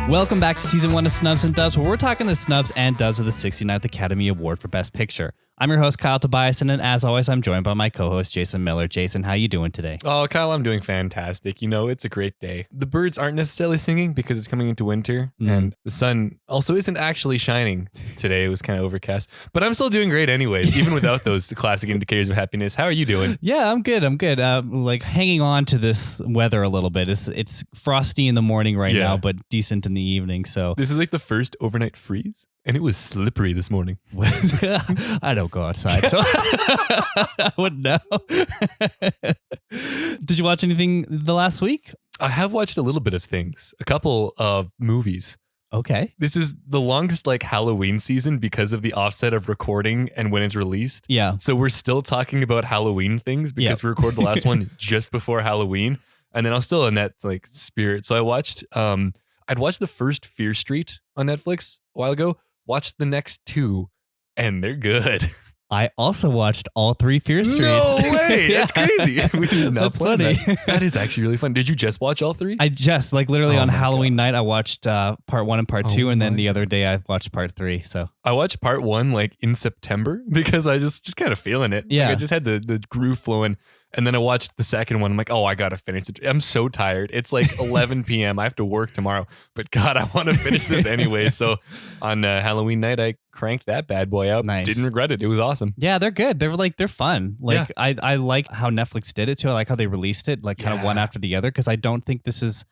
Welcome back to season 1 of Snubs and Dubs, where we're talking the snubs and dubs of the 69th Academy Award for Best Picture. I'm your host, Kyle Tobiasson, and as always, I'm joined by my co-host, Jason Miller. Jason, how you doing today? Oh, Kyle, I'm doing fantastic. You know, it's a great day. The birds aren't necessarily singing because it's coming into winter, and the sun also isn't actually shining today. It was kind of overcast, but I'm still doing great anyways, even without those classic indicators of happiness. How are you doing? Yeah, I'm good. Like hanging on to this weather a little bit. It's frosty in the morning right now, but decent in the evening. So this is like the first overnight freeze. And it was slippery this morning. I don't go outside, so I wouldn't know. Did you watch anything the last week? I have watched a little bit of things, a couple of movies. Okay. This is the longest like Halloween season because of the offset of recording and when it's released. Yeah. So we're still talking about Halloween things because we recorded the last one just before Halloween. And then I was still in that like spirit. So I watched, I'd watched the first Fear Street on Netflix a while ago. Watched the next two, and they're good. I also watched all 3 Fear Streets. No way! That's crazy. We did not That's plan funny. That is actually really fun. Did you just watch all 3? I just literally on my Halloween God. night, I watched part 1 and part 2, and then the other day I watched part 3. So I watched part 1 like in September because I just kind of feeling it. Yeah. Like, I just had the groove flowing. And then I watched the second one. I'm like, oh, I got to finish it. I'm so tired. It's like 11 p.m. I have to work tomorrow. But God, I want to finish this anyway. So on Halloween night, I cranked that bad boy out. Nice. Didn't regret it. It was awesome. yeah, they're good. They're fun. Like I like how Netflix did it too. I like how they released it like kind of one after the other, because I don't think this is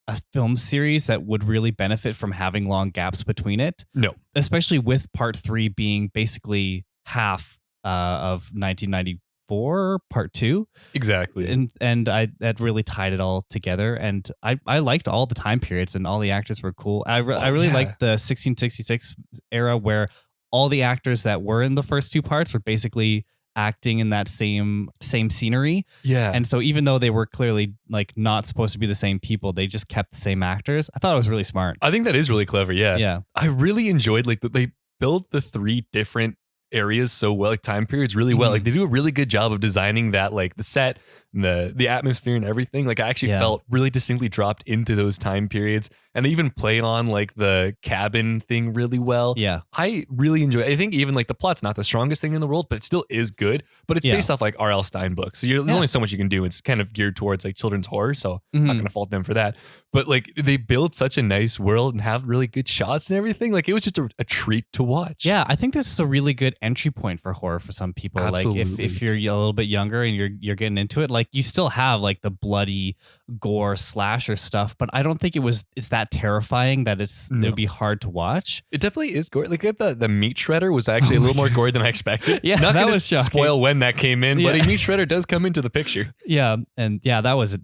a film series that would really benefit from having long gaps between it. No. Especially with part 3 being basically half of 1994, part 2. Exactly. And that really tied it all together. And I liked all the time periods, and all the actors were cool. I really liked the 1666 era, where all the actors that were in the first 2 parts were basically acting in that same scenery. Yeah. And so even though they were clearly like not supposed to be the same people, they just kept the same actors. I thought it was really smart. I think that is really clever. Yeah. Yeah. I really enjoyed like that they built the 3 different areas so well, like time periods really well. Like they do a really good job of designing that, like the set, and the atmosphere and everything. Like I actually felt really distinctly dropped into those time periods, and they even play on like the cabin thing really well. Yeah. I really enjoy it. I think even like the plot's not the strongest thing in the world, but it still is good. But it's based off like R.L. Stein books, so there's only so much you can do. It's kind of geared towards like children's horror, so I'm not gonna fault them for that. But like they build such a nice world and have really good shots and everything. Like it was just a treat to watch. Yeah, I think this is a really good entry point for horror for some people. Absolutely. Like if you're a little bit younger and you're getting into it, like you still have like the bloody gore slasher stuff, but I don't think it's that terrifying that it would be hard to watch. It definitely is gory. Like the meat shredder was actually a little more gory than I expected. Yeah, not that gonna was shocking. spoil when that came in, but Yeah. a meat shredder does come into the picture. Yeah, and yeah, that was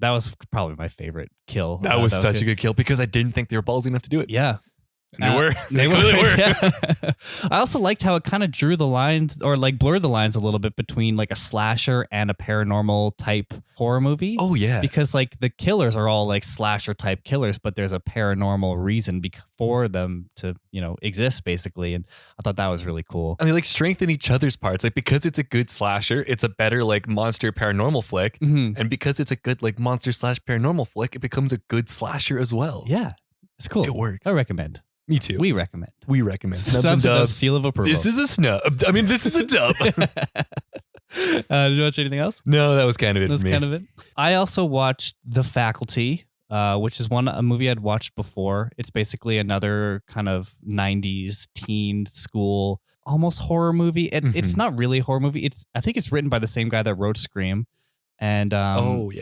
probably my favorite kill. That was such a good kill because I didn't think they were ballsy enough to do it. Yeah. And they were. They clearly were. Yeah. I also liked how it kind of drew the lines, or like blurred the lines a little bit between like a slasher and a paranormal type horror movie. Oh yeah. Because like the killers are all like slasher type killers, but there's a paranormal reason for them to, exist basically. And I thought that was really cool. And they like strengthen each other's parts. Like because it's a good slasher, it's a better like monster paranormal flick. And because it's a good like monster / paranormal flick, it becomes a good slasher as well. Yeah. It's cool. It works. I recommend. Me too. We recommend. Snubs and Dubs, seal of approval. This is a snub. I mean, this is a dub. Did you watch anything else? No, that was kind of it That's for me. kind of it. I also watched The Faculty, which is a movie I'd watched before. It's basically another kind of 90s teen school, almost horror movie. It's not really a horror movie. I think it's written by the same guy that wrote Scream. And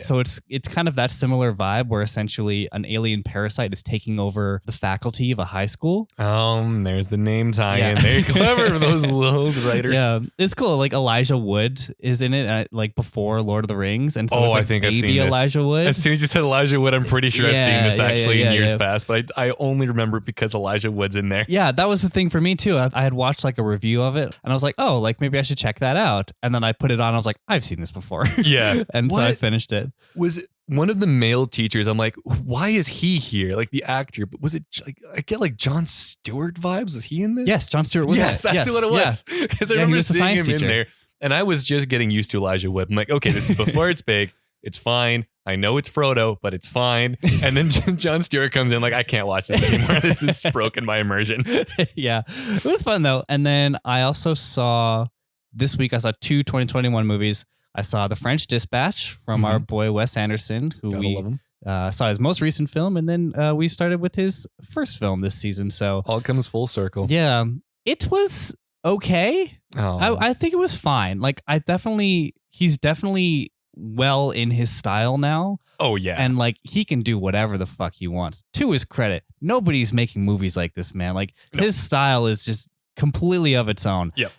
so it's kind of that similar vibe where essentially an alien parasite is taking over the faculty of a high school. There's the name tie-in. They're clever, those writers. Yeah, it's cool. Like Elijah Wood is in it, like before Lord of the Rings, and so it's like I think baby I've seen this. Elijah Wood. As soon as you said Elijah Wood, I'm pretty sure I've seen this actually in years past, but I only remember it because Elijah Wood's in there. Yeah, that was the thing for me too. I had watched like a review of it, and I was like, oh, like maybe I should check that out. And then I put it on. I was like, I've seen this before. Yeah. And so I finished it. Was it one of the male teachers? I'm like, why is he here? Like the actor, but was it like, I get like Jon Stewart vibes? Was he in this? Yes, Jon Stewart was Yes, in it. that's what it was. Because I remember seeing him in there. And I was just getting used to Elijah Wood. I'm like, okay, this is before it's big. It's fine. I know it's Frodo, but it's fine. And then Jon Stewart comes in like, I can't watch this anymore. This has broken my immersion. Yeah, it was fun though. And then I also saw this week, I saw 2 2021 movies. I saw The French Dispatch from our boy Wes Anderson, who saw his most recent film. And then we started with his first film this season. So all comes full circle. Yeah, it was okay. Oh. I think it was fine. Like he's definitely well in his style now. Oh yeah. And like he can do whatever the fuck he wants. To his credit, nobody's making movies like this, man. Like his style is just completely of its own. Yep.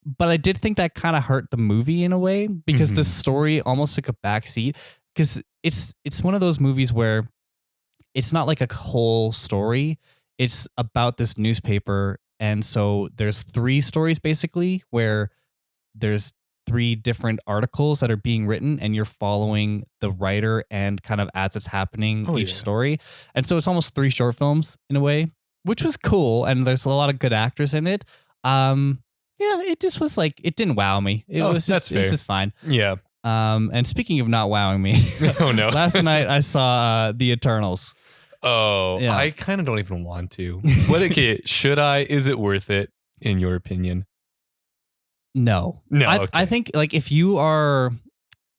But I did think that kind of hurt the movie in a way because the story almost took a backseat, because it's one of those movies where it's not like a whole story. It's about this newspaper. And so there's 3 stories basically where there's 3 different articles that are being written and you're following the writer and kind of as it's happening each story. And so it's almost 3 short films in a way, which was cool. And there's a lot of good actors in it. Yeah, it just was like, it didn't wow me. It was just fine. Yeah. And speaking of not wowing me, oh no, last night I saw The Eternals. Oh, yeah. I kind of don't even want to. Should I? Is it worth it in your opinion? No. I think like if you are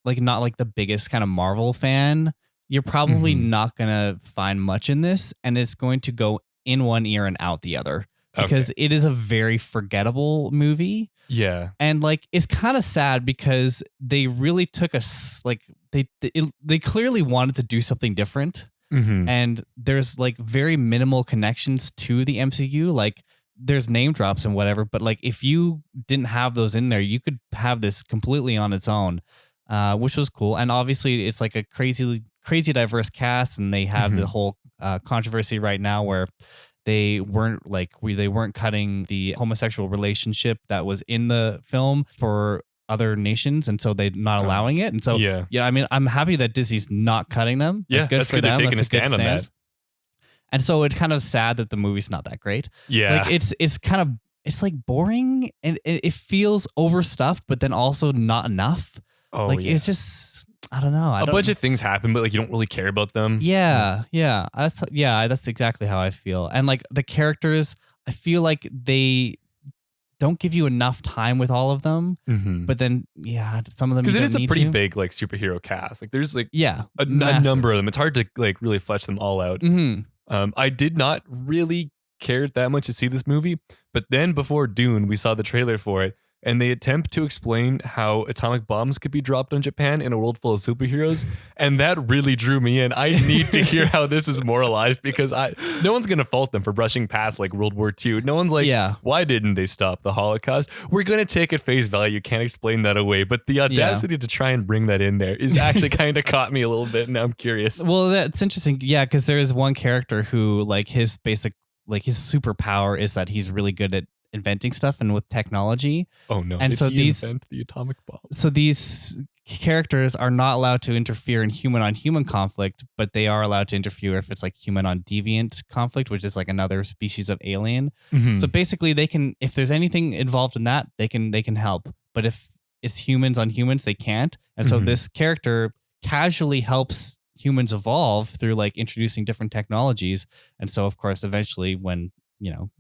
like not like the biggest kind of Marvel fan, you're probably not gonna find much in this, and it's going to go in one ear and out the other because it is a very forgettable movie. Yeah, and like it's kind of sad because they really took us like they clearly wanted to do something different, and there's like very minimal connections to the MCU, like. There's name drops and whatever, but like if you didn't have those in there, you could have this completely on its own, which was cool. And obviously it's like a crazy diverse cast, and they have the whole controversy right now where they weren't cutting the homosexual relationship that was in the film for other nations, and so they're not allowing it. And so yeah, I mean, I'm happy that Disney's not cutting them. Yeah, good that's for good. them. They're taking that's a stand on that. And so it's kind of sad that the movie's not that great. Yeah. Like it's like boring, and it feels overstuffed, but then also not enough. Oh, like it's just, I don't know. A bunch of things happen, but like you don't really care about them. Yeah. That's exactly how I feel. And like the characters, I feel like they don't give you enough time with all of them. But then some of them, because it is a pretty big like superhero cast. Like there's like a number of them. It's hard to like really flesh them all out. I did not really care that much to see this movie, but then before Dune, we saw the trailer for it, and they attempt to explain how atomic bombs could be dropped on Japan in a world full of superheroes, and that really drew me in. I need to hear how this is moralized, because no one's gonna fault them for brushing past like World War II. No one's like, why didn't they stop the Holocaust? We're gonna take at face value. You can't explain that away, but the audacity to try and bring that in there is actually kind of caught me a little bit, and now I'm curious. Well, that's interesting. Yeah, because there is one character who like his superpower is that he's really good at inventing stuff and with technology. Oh no! And Did so he invent the atomic bomb? So these characters are not allowed to interfere in human-on-human conflict, but they are allowed to interfere if it's like human-on-deviant conflict, which is like another species of alien. So basically, they can, if there's anything involved in that, they can help. But if it's humans on humans, they can't. And so this character casually helps humans evolve through like introducing different technologies. And so, of course, eventually, when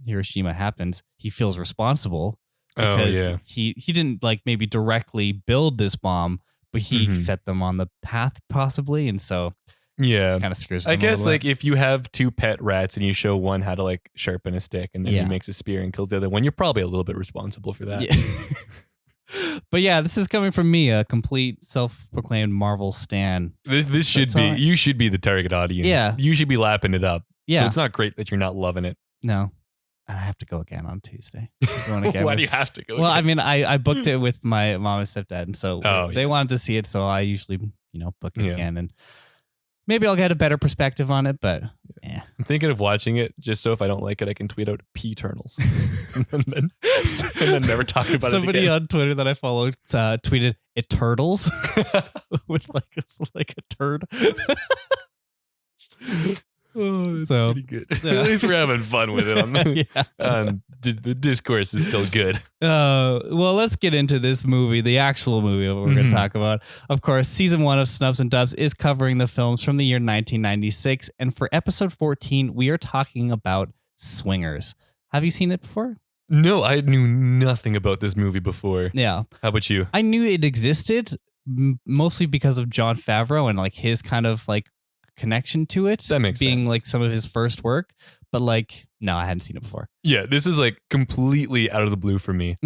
Hiroshima happens, he feels responsible because he didn't like maybe directly build this bomb, but he set them on the path possibly. And so kind of screws them. I guess like if you have 2 pet rats and you show one how to like sharpen a stick, and then he makes a spear and kills the other one, you're probably a little bit responsible for that. But yeah, this is coming from me, a complete self-proclaimed Marvel stan. This should be, you should be the target audience. Yeah. You should be lapping it up. Yeah. So it's not great that you're not loving it. No. I have to go again on Tuesday. Why do you have to go again? I mean, I booked it with my mom and stepdad, and so they wanted to see it, so I usually, book it again, and maybe I'll get a better perspective on it, but yeah. I'm thinking of watching it just so if I don't like it, I can tweet out P-Turnals and then never talk about it Somebody again. on Twitter that I followed tweeted, "It turtles," with like a turd. Oh, that's So, pretty good. yeah. At least we're having fun with it. Yeah. The discourse is still good. Well, let's get into this movie, the actual movie we're going to talk about. Of course, season 1 of Snubs and Dubs is covering the films from the year 1996. And for episode 14, we are talking about Swingers. Have you seen it before? No, I knew nothing about this movie before. Yeah. How about you? I knew it existed mostly because of Jon Favreau and like his kind of like connection to it. That makes being sense. like some of his first work. But like, no, I hadn't seen it before. Yeah, this is like completely out of the blue for me.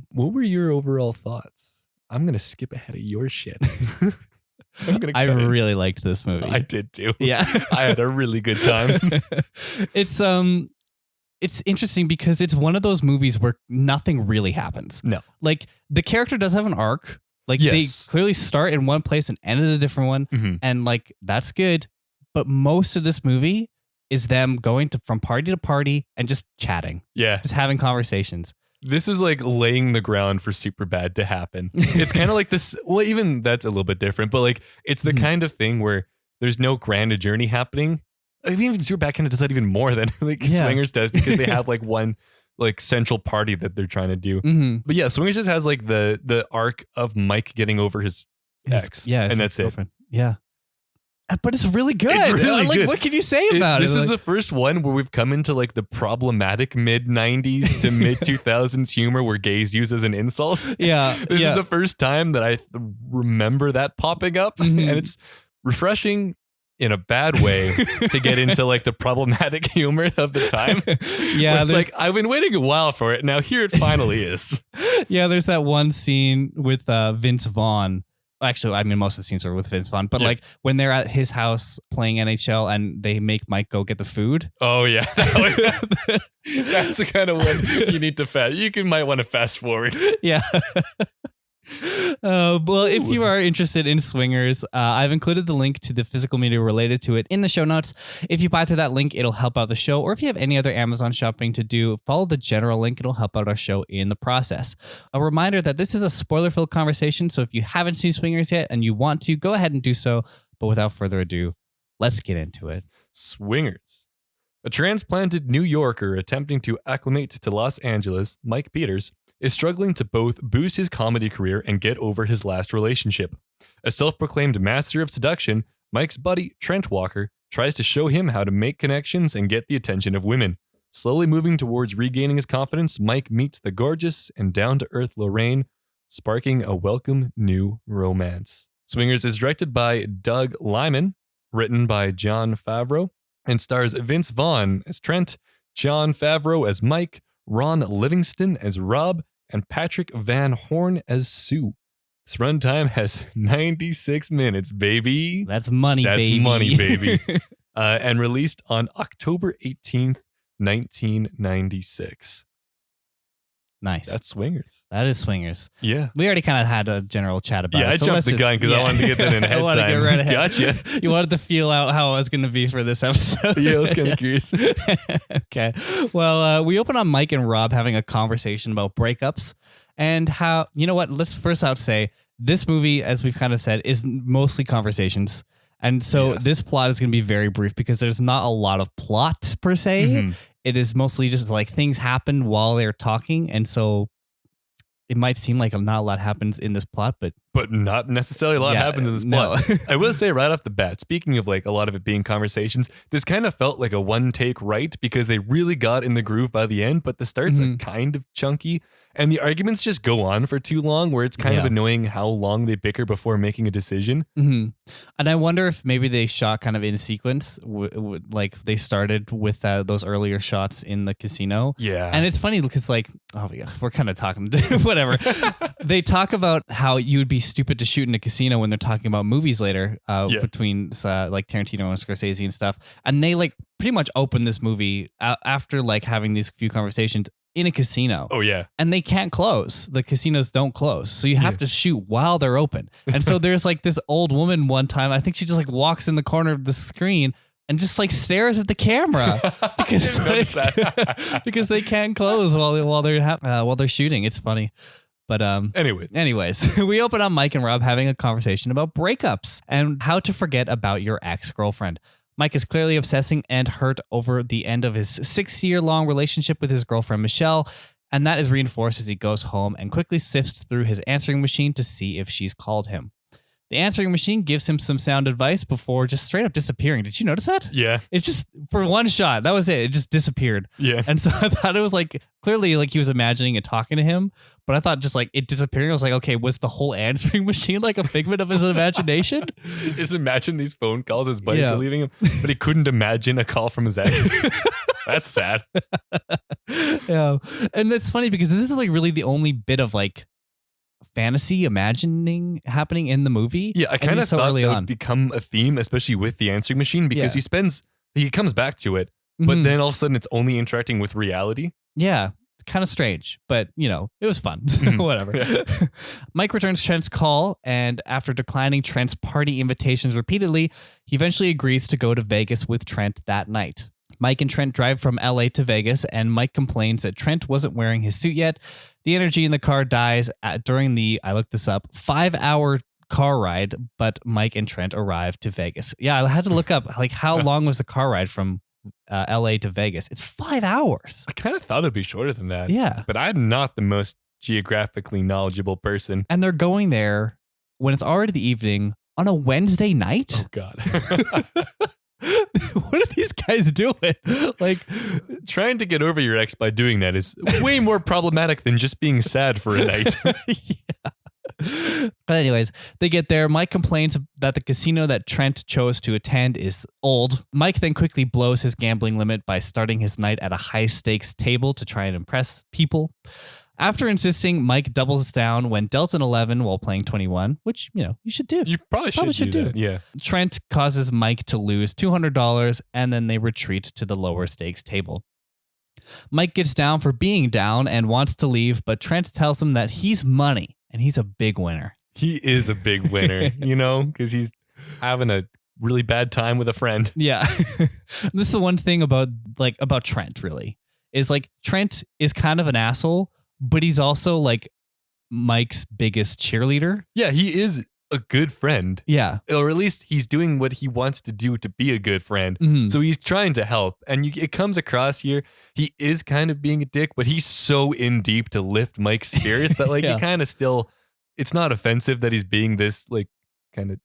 What were your overall thoughts? I'm going to skip ahead of your shit. I really liked this movie. I did too. Yeah. I had a really good time. It's interesting because it's one of those movies where nothing really happens. No. Like the character does have an arc. Like Yes. they clearly start in one place and end in a different one. And like, that's good. But most of this movie is them going from party to party and just chatting. Yeah. Just having conversations. This is like laying the ground for Superbad to happen. It's kind of like this. Well, even that's a little bit different, but like it's the kind of thing where there's no grand journey happening. I mean, even Superbad kind of does that even more than like Swingers does because they have like one like central party that they're trying to do. But yeah, Swingers just has like the arc of Mike getting over his ex. Yeah. And that's it. Yeah. But it's really good. It's really like, good. what can you say about it? This is Like, the first one where we've come into like the problematic mid 90s to mid 2000s humor where gays use as an insult. Yeah. This is the first time that I remember that popping up. And it's refreshing in a bad way to get into like the problematic humor of the time. Yeah. It's like, I've been waiting a while for it. Now here it finally is. Yeah. There's that one scene with Vince Vaughn. Actually, I mean, most of the scenes are with Vince Vaughn, but like when they're at his house playing NHL and they make Mike go get the food. Oh, yeah. That's the kind of one you need to might want to fast forward. Yeah. Well, if you are interested in Swingers, I've included the link to the physical media related to it in the show notes. If you buy through that link, it'll help out the show. Or if you have any other Amazon shopping to do, follow the general link. It'll help out our show in the process. A reminder that this is a spoiler-filled conversation, so if you haven't seen Swingers yet and you want to, go ahead and do so. But without further ado, let's get into it. Swingers. A transplanted New Yorker attempting to acclimate to Los Angeles, Mike Peters, is struggling to both boost his comedy career and get over his last relationship. A self-proclaimed master of seduction, Mike's buddy, Trent Walker, tries to show him how to make connections and get the attention of women. Slowly moving towards regaining his confidence, Mike meets the gorgeous and down-to-earth Lorraine, sparking a welcome new romance. Swingers is directed by Doug Liman, written by Jon Favreau, and stars Vince Vaughn as Trent, Jon Favreau as Mike, Ron Livingston as Rob, and Patrick Van Horn as Sue. This runtime has 96 minutes, baby. That's money, baby. That's money, baby. And released on October 18th, 1996. Nice. That's Swingers. That is Swingers. Yeah. We already kind of had a general chat about it. Yeah, I jumped the gun because I wanted to get that in ahead I wanted to get right ahead. Gotcha. You wanted to feel out how it was going to be for this episode. Yeah, I was kind of curious. Okay. Well, we open on Mike and Rob having a conversation about breakups and how, you know what, let's first out say this movie, as we've kind of said, is mostly conversations. And so this plot is going to be very brief because there's not a lot of plot per se. It is mostly just like things happen while they're talking. And so it might seem like not a lot happens in this plot, but not necessarily a lot happens in this plot. No. I will say right off the bat, speaking of like a lot of it being conversations, this kind of felt like a one take right because they really got in the groove by the end, but the start's kind of chunky and the arguments just go on for too long where it's kind of annoying how long they bicker before making a decision. And I wonder if maybe they shot kind of in sequence, like they started with those earlier shots in the casino. Yeah. And it's funny because like, oh yeah, we're kind of talking, whatever. They talk about how you would be stupid to shoot in a casino when they're talking about movies later between like Tarantino and Scorsese and stuff. And they like pretty much open this movie after like having these few conversations in a casino. Oh yeah. And they can't close. The casinos don't close. So you have to shoot while they're open. And so there's like this old woman one time, I think she just like walks in the corner of the screen and just like stares at the camera because like, because they can't close while they're shooting. It's funny. But anyways, we open on Mike and Rob having a conversation about breakups and how to forget about your ex-girlfriend. Mike is clearly obsessing and hurt over the end of his 6-year-long relationship with his girlfriend, Michelle, and that is reinforced as he goes home and quickly sifts through his answering machine to see if she's called him. The answering machine gives him some sound advice before just straight up disappearing. Did you notice that? Yeah. It just, for one shot, that was it. It just disappeared. Yeah. And so I thought it was like, clearly like he was imagining it talking to him, but I thought just like it disappearing, I was like, okay, was the whole answering machine like a figment of his imagination? Just imagine these phone calls his buddies were leaving him, but he couldn't imagine a call from his ex. That's sad. Yeah. And it's funny because this is like really the only bit of like fantasy imagining happening in the movie. Yeah, I kind of thought that would become a theme, especially with the answering machine, because he comes back to it, but then all of a sudden it's only interacting with reality. Yeah, kind of strange, but you know, it was fun. Whatever. Yeah. Mike returns Trent's call, and after declining Trent's party invitations repeatedly, he eventually agrees to go to Vegas with Trent that night. Mike and Trent drive from LA to Vegas, and Mike complains that Trent wasn't wearing his suit yet. The energy in the car dies during the, I looked this up, 5-hour car ride, but Mike and Trent arrive to Vegas. Yeah, I had to look up, like, how long was the car ride from LA to Vegas? It's 5 hours. I kind of thought it'd be shorter than that. Yeah. But I'm not the most geographically knowledgeable person. And they're going there when it's already the evening on a Wednesday night? Oh, God. What are these guys doing? Like, trying to get over your ex by doing that is way more problematic than just being sad for a night. Yeah. But anyways, they get there. Mike complains that the casino that Trent chose to attend is old. Mike then quickly blows his gambling limit by starting his night at a high stakes table to try and impress people. After insisting, Mike doubles down when dealt an 11 while playing 21, which, you know, you should do. You probably should do that. Yeah. Trent causes Mike to lose $200, and then they retreat to the lower stakes table. Mike gets down for being down and wants to leave, but Trent tells him that he's money, and he's a big winner. He is a big winner, you know, because he's having a really bad time with a friend. Yeah. This is the one thing about Trent, really, is like Trent is kind of an asshole, but he's also like Mike's biggest cheerleader. Yeah, he is a good friend. Yeah. Or at least he's doing what he wants to do to be a good friend. Mm-hmm. So he's trying to help. And it comes across here, he is kind of being a dick, but he's so in deep to lift Mike's spirits that like he kind of still, it's not offensive that he's being this like kind of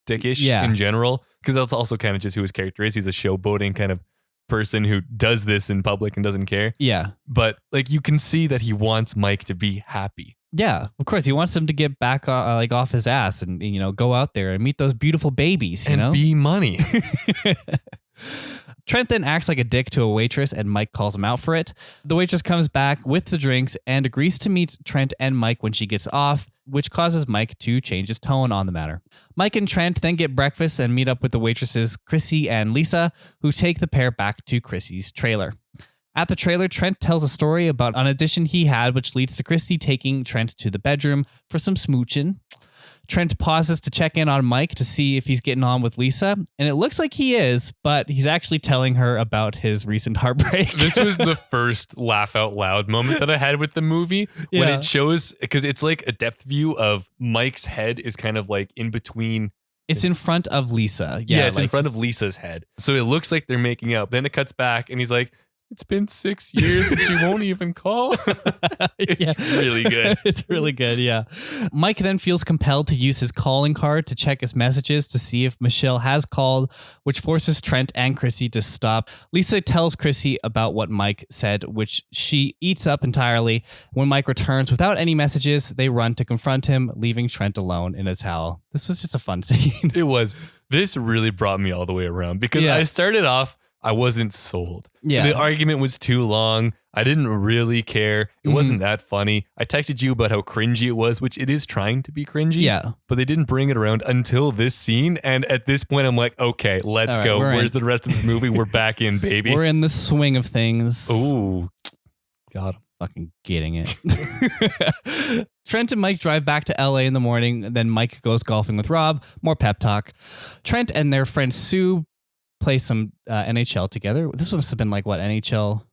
dickish in general. Because that's also kind of just who his character is. He's a showboating kind of person who does this in public and doesn't care. Yeah. But like you can see that he wants Mike to be happy. Yeah, of course. He wants him to get back like off his ass and, you know, go out there and meet those beautiful babies, you know? Be money. Trent then acts like a dick to a waitress and Mike calls him out for it. The waitress comes back with the drinks and agrees to meet Trent and Mike when she gets off, which causes Mike to change his tone on the matter. Mike and Trent then get breakfast and meet up with the waitresses Chrissy and Lisa, who take the pair back to Chrissy's trailer. At the trailer, Trent tells a story about an audition he had, which leads to Chrissy taking Trent to the bedroom for some smooching. Trent pauses to check in on Mike to see if he's getting on with Lisa, and it looks like he is, but he's actually telling her about his recent heartbreak. This was the first laugh out loud moment that I had with the movie when it shows, because it's like a depth view of Mike's head is kind of like in between. It's in front of Lisa. Yeah, it's in front of Lisa's head. So it looks like they're making up. Then it cuts back and he's like, it's been 6 years and she won't even call. It's really good. It's really good, yeah. Mike then feels compelled to use his calling card to check his messages to see if Michelle has called, which forces Trent and Chrissy to stop. Lisa tells Chrissy about what Mike said, which she eats up entirely. When Mike returns without any messages, they run to confront him, leaving Trent alone in a towel. This was just a fun scene. It was. This really brought me all the way around because I started off, I wasn't sold. Yeah. The argument was too long. I didn't really care. It wasn't that funny. I texted you about how cringy it was, which it is trying to be cringy. Yeah. But they didn't bring it around until this scene. And at this point, I'm like, okay, let's go. Where's the rest of this movie? We're back in, baby. We're in the swing of things. Ooh. Got him. Fucking getting it. Trent and Mike drive back to LA in the morning. Then Mike goes golfing with Rob. More pep talk. Trent and their friend Sue play some NHL together. This must have been like what, NHL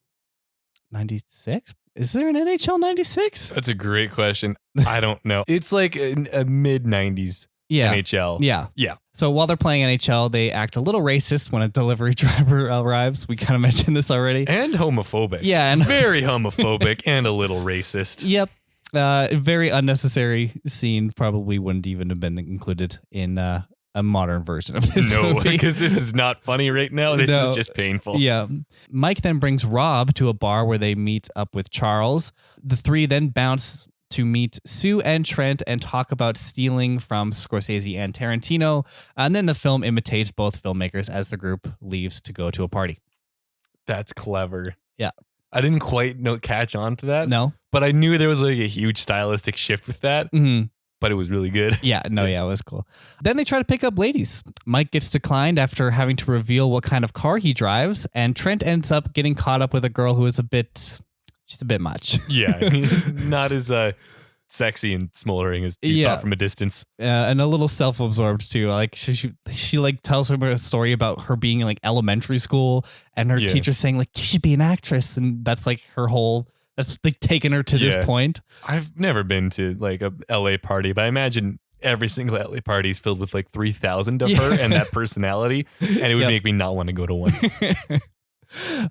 96? Is there an NHL 96? That's a great question. I don't know. It's like a mid 90s. NHL. Yeah. So while they're playing NHL, they act a little racist when a delivery driver arrives. We kind of mentioned this already. And homophobic. Yeah. And very homophobic and a little racist. Yep. Very unnecessary scene. Probably wouldn't even have been included in a modern version of this movie. Because this is not funny right now. This is just painful. Yeah. Mike then brings Rob to a bar where they meet up with Charles. The three then bounce to meet Sue and Trent and talk about stealing from Scorsese and Tarantino. And then the film imitates both filmmakers as the group leaves to go to a party. That's clever. Yeah. I didn't quite catch on to that. No. But I knew there was like a huge stylistic shift with that. Mm-hmm. But it was really good. Yeah, it was cool. Then they try to pick up ladies. Mike gets declined after having to reveal what kind of car he drives. And Trent ends up getting caught up with a girl who is she's a bit much. Yeah. Not as sexy and smoldering as you thought from a distance. And a little self-absorbed too. Like she like tells him a story about her being in like elementary school and her teacher saying like, you should be an actress. And that's like her whole, that's like taking her to this point. I've never been to like a LA party, but I imagine every single LA party is filled with like 3,000 of her and that personality. And it would make me not want to go to one.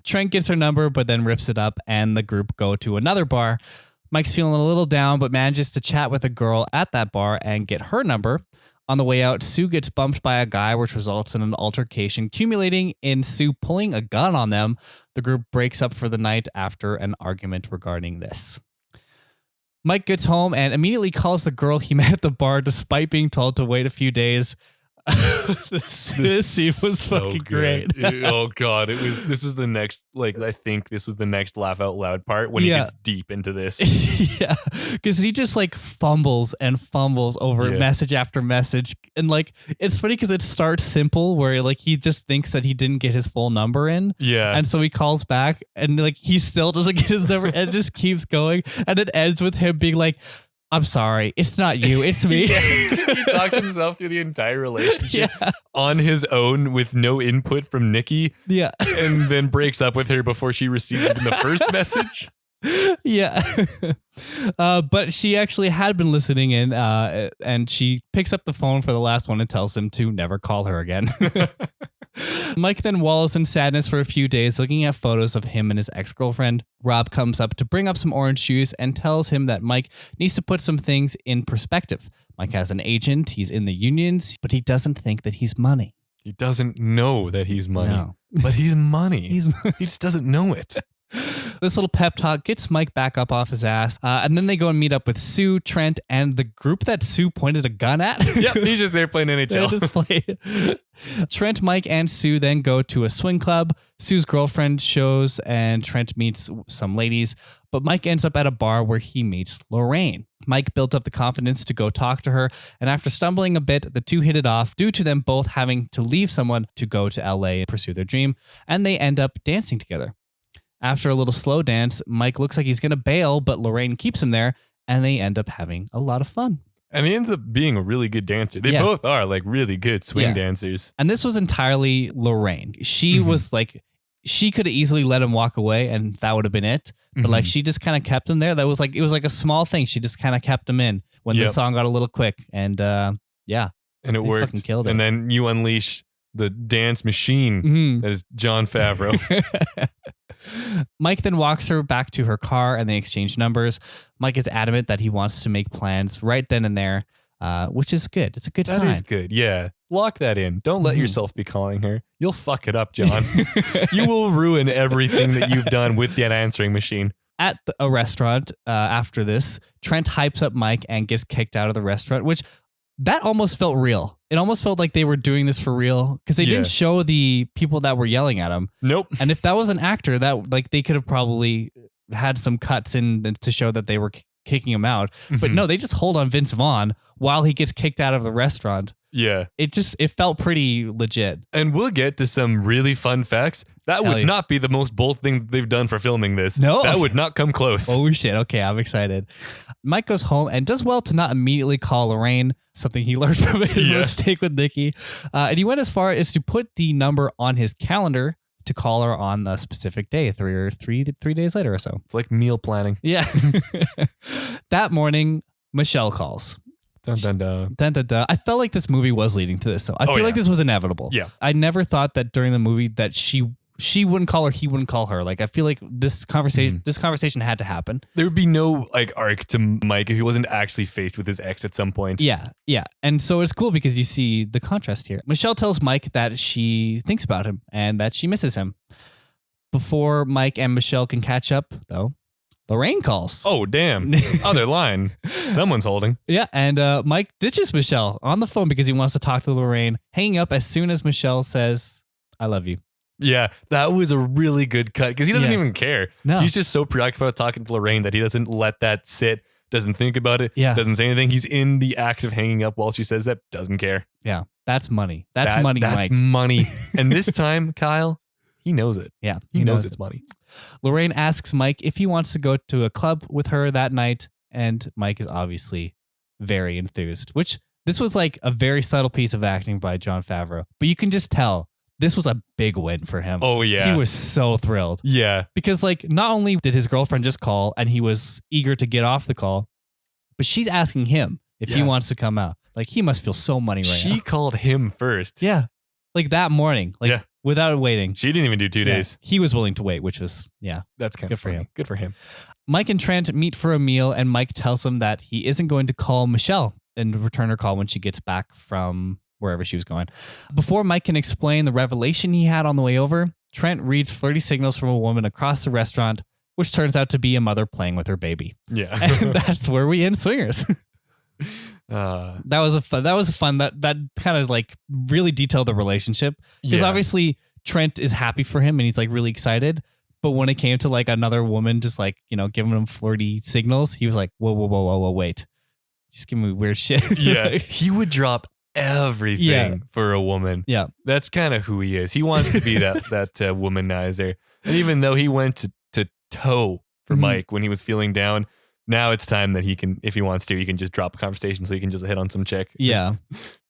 Trent gets her number, but then rips it up and the group go to another bar. Mike's feeling a little down, but manages to chat with a girl at that bar and get her number. On the way out, Sue gets bumped by a guy, which results in an altercation, culminating in Sue pulling a gun on them. The group breaks up for the night after an argument regarding this. Mike gets home and immediately calls the girl he met at the bar, despite being told to wait a few days. This scene was so fucking great. Oh god, this was the next, like, I think this was the next laugh out loud part when he gets deep into this. Yeah, because he just like fumbles over message after message, and like it's funny because it starts simple where like he just thinks that he didn't get his full number in, and so he calls back and like he still doesn't get his number and it just keeps going, and it ends with him being like, I'm sorry, it's not you, it's me. He talks himself through the entire relationship on his own with no input from Nikki. Yeah. And then breaks up with her before she receives even the first message. Yeah. But she actually had been listening in, and she picks up the phone for the last one and tells him to never call her again. Mike then wallows in sadness for a few days, looking at photos of him and his ex-girlfriend. Rob comes up to bring up some orange juice and tells him that Mike needs to put some things in perspective. Mike has an agent, he's in the unions, but he doesn't think that he's money. He doesn't know that he's money. No. But he's money. He just doesn't know it. This little pep talk gets Mike back up off his ass, and then they go and meet up with Sue, Trent, and the group that Sue pointed a gun at. Yep, he's just there playing NHL. Trent, Mike, and Sue then go to a swing club. Sue's girlfriend shows, and Trent meets some ladies, but Mike ends up at a bar where he meets Lorraine. Mike built up the confidence to go talk to her, and after stumbling a bit, the two hit it off due to them both having to leave someone to go to LA and pursue their dream, and they end up dancing together. After a little slow dance, Mike looks like he's going to bail, but Lorraine keeps him there, and they end up having a lot of fun. And he ends up being a really good dancer. They both are like really good swing dancers. And this was entirely Lorraine. She was like, she could have easily let him walk away and that would have been it. But like she just kind of kept him there. That was like, it was like a small thing. She just kind of kept him in when the song got a little quick. And and it worked. Fucking killed it. And then you unleash the dance machine that is Jon Favreau. Mike then walks her back to her car and they exchange numbers. Mike is adamant that he wants to make plans right then and there, which is good. It's a good sign. That is good. Yeah. Lock that in. Don't let yourself be calling her. You'll fuck it up, John. You will ruin everything that you've done with that answering machine. At a restaurant after this, Trent hypes up Mike and gets kicked out of the restaurant, which that almost felt real. It almost felt like they were doing this for real because they didn't show the people that were yelling at him. Nope. And if that was an actor, that like they could have probably had some cuts in to show that they were kicking him out. But no, they just hold on Vince Vaughn while he gets kicked out of the restaurant. Yeah. It felt pretty legit. And we'll get to some really fun facts. That would not be the most bold thing they've done for filming this. No. That would not come close. Oh shit. Okay, I'm excited. Mike goes home and does well to not immediately call Lorraine, something he learned from his mistake with Nikki. And he went as far as to put the number on his calendar to call her on a specific day, three days later or so. It's like meal planning. Yeah. That morning, Michelle calls. Dun, dun, dun. Dun, dun, dun. I felt like this movie was leading to this. So I feel like this was inevitable. Yeah. I never thought that during the movie that she wouldn't call her, he wouldn't call her. Like, I feel like this conversation had to happen. There would be no like arc to Mike if he wasn't actually faced with his ex at some point. Yeah. And so it's cool because you see the contrast here. Michelle tells Mike that she thinks about him and that she misses him. Before Mike and Michelle can catch up, though, Lorraine calls. Oh, damn. Other line. Someone's holding. Yeah, and Mike ditches Michelle on the phone because he wants to talk to Lorraine, hanging up as soon as Michelle says, I love you. Yeah, that was a really good cut because he doesn't even care. No. He's just so preoccupied talking to Lorraine that he doesn't let that sit, doesn't think about it, doesn't say anything. He's in the act of hanging up while she says that, doesn't care. Yeah, that's money. That's money, That's Mike. money. And this time, Kyle, he knows it. Yeah, he knows it's money. Lorraine asks Mike if he wants to go to a club with her that night, and Mike is obviously very enthused, which this was like a very subtle piece of acting by Jon Favreau. But you can just tell this was a big win for him. Oh, yeah. He was so thrilled. Yeah. Because like not only did his girlfriend just call and he was eager to get off the call, but she's asking him if he wants to come out. Like he must feel so money right now. She called him first. Yeah. Like that morning. Like without waiting. She didn't even do 2 days. He was willing to wait, which was, that's kind good of for him. Good for him. Mike and Trent meet for a meal and Mike tells him that he isn't going to call Michelle and return her call when she gets back from wherever she was going. Before Mike can explain the revelation he had on the way over, Trent reads flirty signals from a woman across the restaurant, which turns out to be a mother playing with her baby. Yeah. And that's where we end Swingers. That was fun. That kind of like really detailed the relationship. Because obviously Trent is happy for him and he's like really excited. But when it came to like another woman just like, giving him flirty signals, he was like, whoa, wait. Just give me weird shit. Yeah. He would drop everything for a woman. Yeah. That's kind of who he is. He wants to be that womanizer. And even though he went to toe for Mike when he was feeling down, now it's time that he can, if he wants to, he can just drop a conversation so he can just hit on some chick. Yeah.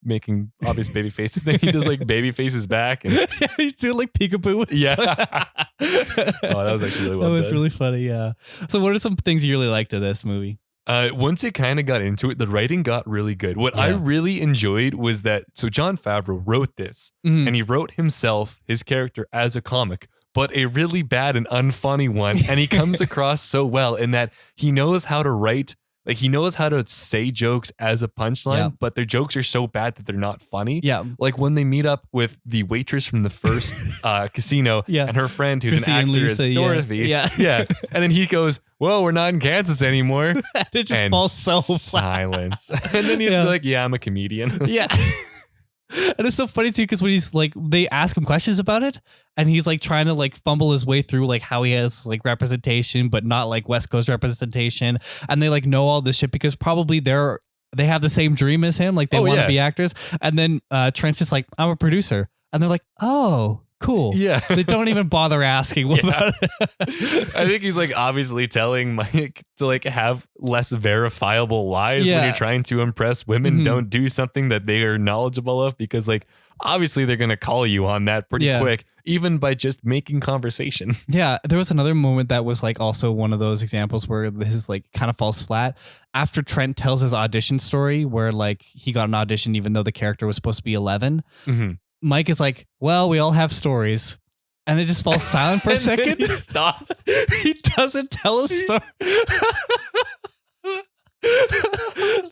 Making obvious baby faces. Then he does like baby faces back. And he's doing like peekaboo. Yeah. Oh, that was actually really well done. That was really funny. Yeah. So what are some things you really liked of this movie? Once it kind of got into it, the writing got really good. What I really enjoyed was that, so Jon Favreau wrote this and he wrote himself, his character as a comic, but a really bad and unfunny one. And he comes across so well in that he knows how to write, like he knows how to say jokes as a punchline, but their jokes are so bad that they're not funny. Yeah. Like when they meet up with the waitress from the first casino and her friend who's Chrissy an actor Lisa, as Dorothy. Yeah. And then he goes, well, we're not in Kansas anymore. It just falls so flat. Silence. And then he's like, yeah, I'm a comedian. Yeah. And it's so funny too, because when he's like, they ask him questions about it and he's like trying to like fumble his way through like how he has like representation, but not like West Coast representation. And they like know all this shit because probably they have the same dream as him. Like they want to be actors. And then Trent's just like, I'm a producer. And they're like, oh, cool. Yeah. They don't even bother asking about it. I think he's like obviously telling Mike to like have less verifiable lies when you're trying to impress women. Don't do something that they are knowledgeable of because like obviously they're going to call you on that pretty quick, even by just making conversation. Yeah. There was another moment that was like also one of those examples where this like kind of falls flat after Trent tells his audition story where like he got an audition even though the character was supposed to be 11. Mike is like, well, we all have stories. And it just falls silent for a second. He stops. He doesn't tell a story.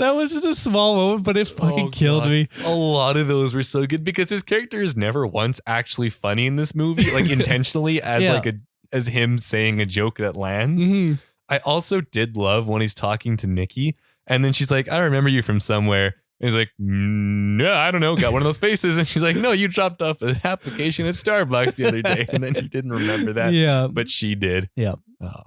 That was just a small moment, but it fucking killed me. A lot of those were so good because his character is never once actually funny in this movie, like intentionally as like as him saying a joke that lands. I also did love when he's talking to Nikki and then she's like, I remember you from somewhere. And he's like, no, I don't know. Got one of those faces. And she's like, no, you dropped off an application at Starbucks the other day. And then he didn't remember that. Yeah. But she did. Yeah.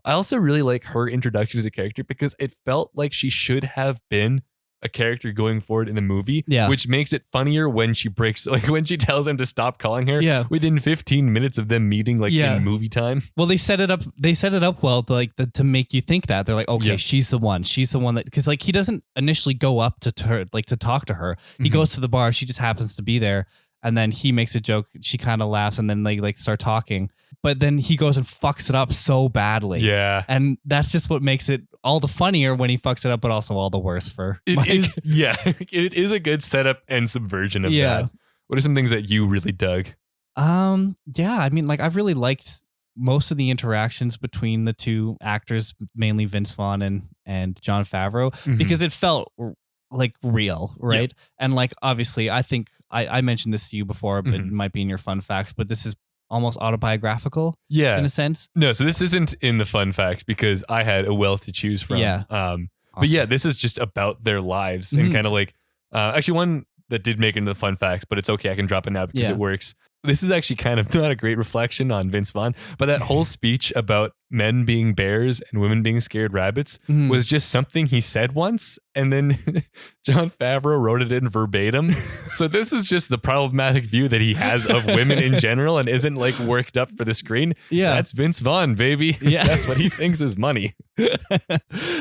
I also really like her introduction as a character because it felt like she should have been a character going forward in the movie, which makes it funnier when she breaks, like when she tells him to stop calling her within 15 minutes of them meeting, like in movie time. Well, they set it up well to like to make you think that they're like, okay, she's the one that, because like he doesn't initially go up to her, like to talk to her. He goes to the bar. She just happens to be there. and then he makes a joke. She kind of laughs, and then they like start talking. But then he goes and fucks it up so badly. Yeah. And that's just what makes it all the funnier when he fucks it up, but also all the worse for Mike. It is a good setup and subversion of that. What are some things that you really dug? Yeah, I mean, like I really liked most of the interactions between the two actors, mainly Vince Vaughn and Jon Favreau, because it felt like real, right? Yep. And like obviously, I think I mentioned this to you before, but it might be in your fun facts, but this is almost autobiographical, in a sense. No, so this isn't in the fun facts because I had a wealth to choose from. Yeah. Awesome. But yeah, this is just about their lives and kind of like actually one that did make it into the fun facts, but it's okay. I can drop it now because it works. This is actually kind of not a great reflection on Vince Vaughn, but that whole speech about men being bears and women being scared rabbits was just something he said once. And then Jon Favreau wrote it in verbatim. So this is just the problematic view that he has of women in general and isn't like worked up for the screen. Yeah. That's Vince Vaughn, baby. Yeah. That's what he thinks is money.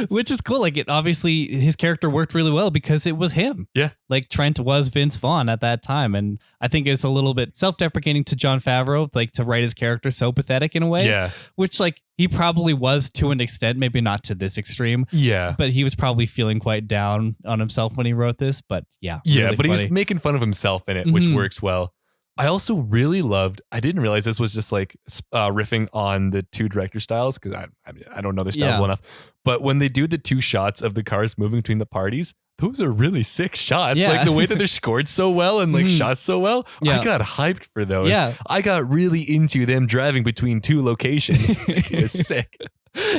Which is cool. Like it obviously his character worked really well because it was him. Yeah. Like Trent was Vince Vaughn at that time. And I think it's a little bit self-deprecating to Jon Favreau, like to write his character so pathetic in a way. Yeah. Which like he probably was to an extent, maybe not to this extreme. Yeah. But he was probably feeling quite down on himself when he wrote this. But yeah. Yeah, really but funny. he was making fun of himself in it, which works well. I also really loved, I didn't realize this was just like riffing on the two director styles because I don't know their styles well enough. But when they do the two shots of the cars moving between the parties, those are really sick shots. Yeah. Like the way that they're scored so well and like shot so well. Yeah. I got hyped for those. Yeah. I got really into them driving between two locations. It was sick.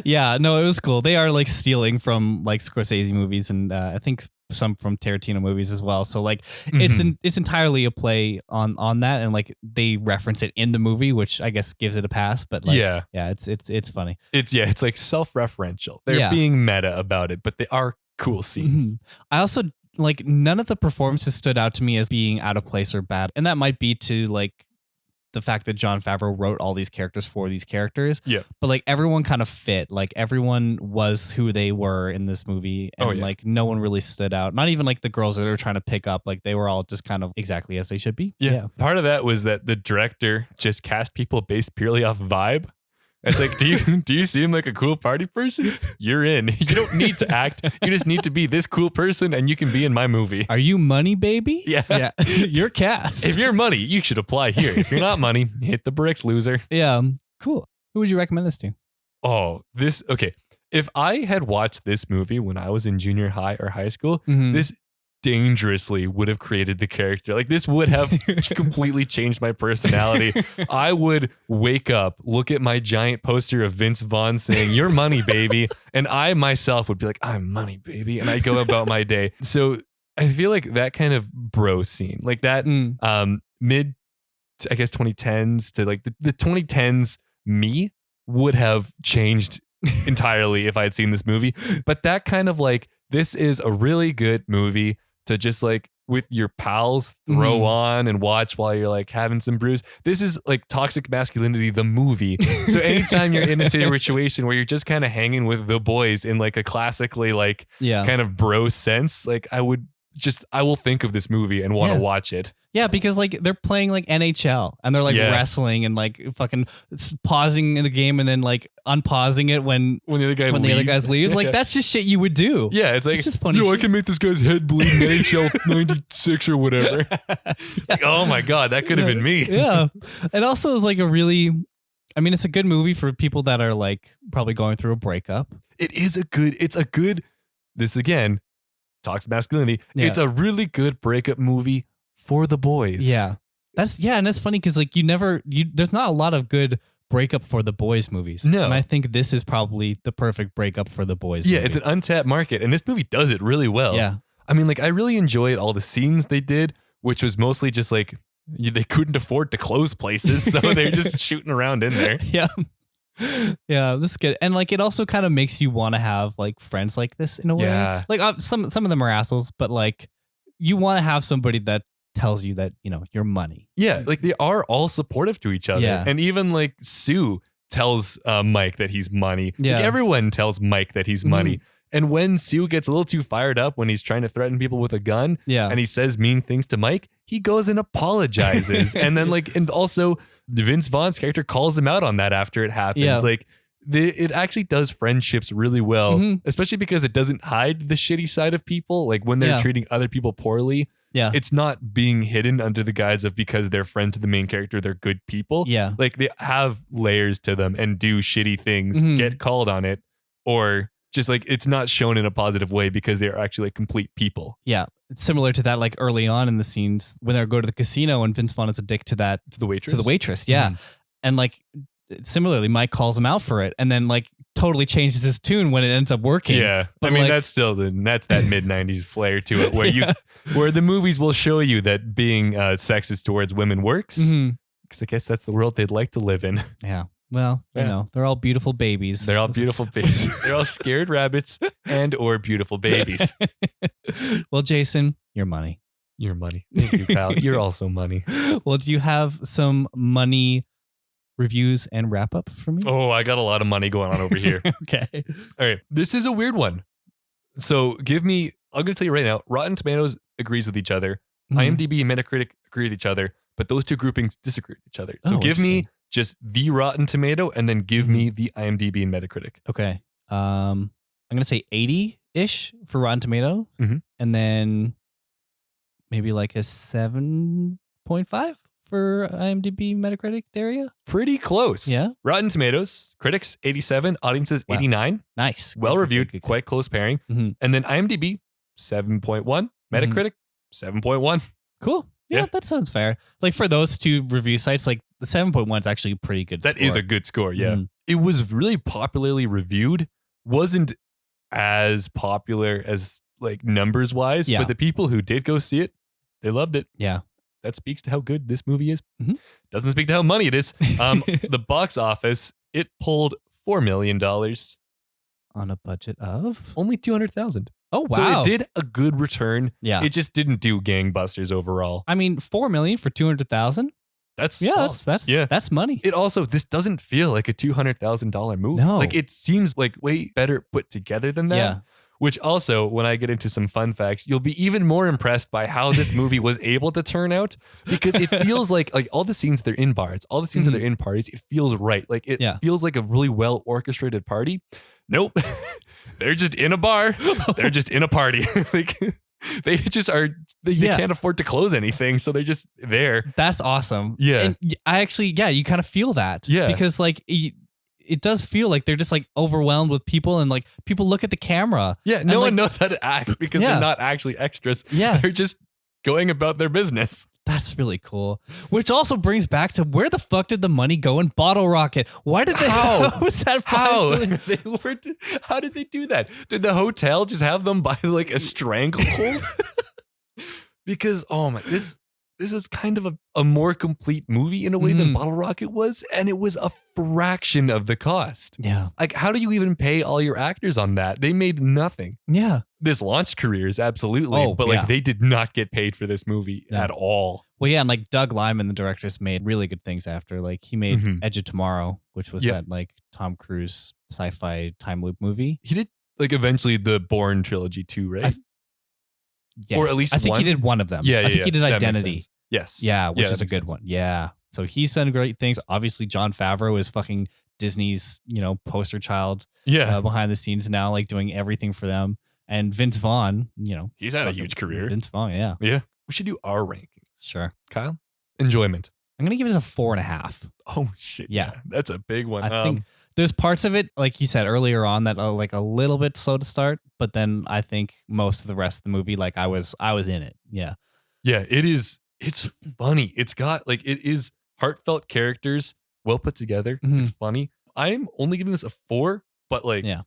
Yeah, no, it was cool. They are like stealing from like Scorsese movies and I think some from Tarantino movies as well. So like it's entirely a play on that, and like they reference it in the movie, which I guess gives it a pass. But like, it's funny. It's like self-referential. They're being meta about it, but they are cool scenes. I also like none of the performances stood out to me as being out of place or bad, and that might be to like the fact that Jon Favreau wrote all these characters for these characters. Yeah. But like everyone kind of fit. Like everyone was who they were in this movie. And like no one really stood out. Not even like the girls that they were trying to pick up. Like they were all just kind of exactly as they should be. Yeah. Part of that was that the director just cast people based purely off vibe. It's like, do you seem like a cool party person? You're in. You don't need to act. You just need to be this cool person and you can be in my movie. Are you money, baby? Yeah. You're cast. If you're money, you should apply here. If you're not money, hit the bricks, loser. Yeah. Cool. Who would you recommend this to? Oh, okay. If I had watched this movie when I was in junior high or high school, this dangerously would have created the character. Like this would have completely changed my personality. I would wake up, look at my giant poster of Vince Vaughn saying, "You're money, baby." And I myself would be like, "I'm money, baby." And I'd go about my day. So I feel like that kind of bro scene, like that mid, I guess 2010s to like the 2010s me would have changed entirely if I had seen this movie. But that kind of like, this is a really good movie to just like with your pals throw on and watch while you're like having some brews. This is like Toxic Masculinity, the movie. So anytime you're in a situation where you're just kind of hanging with the boys in like a classically like kind of bro sense, like I will think of this movie and want to watch it. Yeah, because like they're playing like NHL and they're like wrestling and like fucking pausing in the game and then like unpausing it when the other guys leaves. Like that's just shit you would do. Yeah, it's like, it's just funny I can make this guy's head bleed in NHL 96 or whatever. Like, oh my God, that could have been me. Yeah. And also it's like it's a good movie for people that are like probably going through a breakup. It's a good, this again, Toxic Masculinity. Yeah. It's a really good breakup movie for the boys. Yeah. And that's funny because like there's not a lot of good breakup for the boys movies. No. And I think this is probably the perfect breakup for the boys movie. It's an untapped market and this movie does it really well. Yeah. I mean, like I really enjoyed all the scenes they did, which was mostly just like they couldn't afford to close places, so they're just shooting around in there. Yeah. Yeah, this is good. And like it also kind of makes you want to have like friends like this in a way. Yeah. Like some of them are assholes, but like you want to have somebody that tells you that, you're money. Yeah, like they are all supportive to each other. Yeah. And even like Sue tells Mike that he's money. Yeah. Like, everyone tells Mike that he's money. And when Sue gets a little too fired up when he's trying to threaten people with a gun, and he says mean things to Mike, he goes and apologizes. And then and also Vince Vaughn's character calls him out on that after it happens. Yeah. It actually does friendships really well, especially because it doesn't hide the shitty side of people. Like when they're treating other people poorly, it's not being hidden under the guise of because they're friends to the main character, they're good people. Yeah. Like they have layers to them and do shitty things, get called on it, or just it's not shown in a positive way because they're actually complete people. Yeah. It's similar to that, early on in the scenes when they go to the casino and Vince Vaughn is a dick to the waitress. Yeah. And similarly, Mike calls him out for it and then totally changes his tune when it ends up working. Yeah. But that's still that's that mid 90s flair to it where the movies will show you that being sexist towards women works. Because I guess that's the world they'd like to live in. Yeah. Well, you know, they're all beautiful babies. They're all beautiful babies. They're all scared rabbits and or beautiful babies. Well, Jason, your money. Your money. Thank you, pal. You're also money. Well, do you have some money reviews and wrap up for me? Oh, I got a lot of money going on over here. Okay. All right. This is a weird one. So I'm going to tell you right now, Rotten Tomatoes agrees with each other. IMDb and Metacritic agree with each other, but those two groupings disagree with each other. So give me just the Rotten Tomato and then give me the IMDb and Metacritic. Okay. I'm going to say 80-ish for Rotten Tomato and then maybe a 7.5 for IMDb Metacritic area. Pretty close. Yeah. Rotten Tomatoes, critics 87, audiences 89. Nice. Well reviewed, quite close pairing. And then IMDb 7.1, Metacritic 7.1. Cool. Yeah, that sounds fair. For those two review sites, the 7.1 is actually a pretty good score. That is a good score, yeah. It was really popularly reviewed. Wasn't as popular as numbers wise, but the people who did go see it, they loved it. Yeah. That speaks to how good this movie is. Doesn't speak to how money it is. The box office, it pulled $4 million. On a budget of? Only 200,000. Oh, wow. So it did a good return. Yeah. It just didn't do gangbusters overall. I mean, $4 million for 200,000? That's money. It also, this doesn't feel like a $200,000 movie. No. It seems way better put together than that. Yeah. Which also, when I get into some fun facts, you'll be even more impressed by how this movie was able to turn out, because it feels like all the scenes they're in bars, all the scenes that they're in parties, it feels right. It feels like a really well orchestrated party. Nope. They're just in a bar. They're just in a party. They just are, they can't afford to close anything. So they're just there. That's awesome. Yeah. And I actually, you kind of feel that. Yeah. Because it does feel like they're just overwhelmed with people and people look at the camera. Yeah. No one knows how to act because they're not actually extras. Yeah. They're just going about their business. That's really cool. Which also brings back to where the fuck did the money go in Bottle Rocket? Why did they? How was that? How how did they do that? Did the hotel just have them buy a stranglehold? Because this is kind of a more complete movie in a way than Bottle Rocket was, and it was a fraction of the cost. Yeah. How do you even pay all your actors on that? They made nothing. Yeah. This launched careers, absolutely. But they did not get paid for this movie at all. Well, yeah, and Doug Liman, the director's made really good things after. He made Edge of Tomorrow, which was that Tom Cruise sci-fi time loop movie. He did eventually the Bourne trilogy too, right? Yes. Or at least I think one? he did one of them. Yeah, I think he did That Identity. makes sense. Yes. Yeah, which is a good sense. one. Yeah. So he's done great things. Obviously, Jon Favreau is fucking Disney's, poster child behind the scenes now, doing everything for them. And Vince Vaughn, he's had a huge career. Vince Vaughn, yeah. Yeah. We should do our rankings. Sure. Kyle? Enjoyment. I'm going to give it a 4.5. Oh, shit. Yeah. That's a big one. I think there's parts of it, like you said earlier on, that are a little bit slow to start. But then I think most of the rest of the movie, I was in it. Yeah. Yeah, it is. It's funny. It's got it is heartfelt characters, well put together. It's funny. I'm only giving this a 4, but yeah,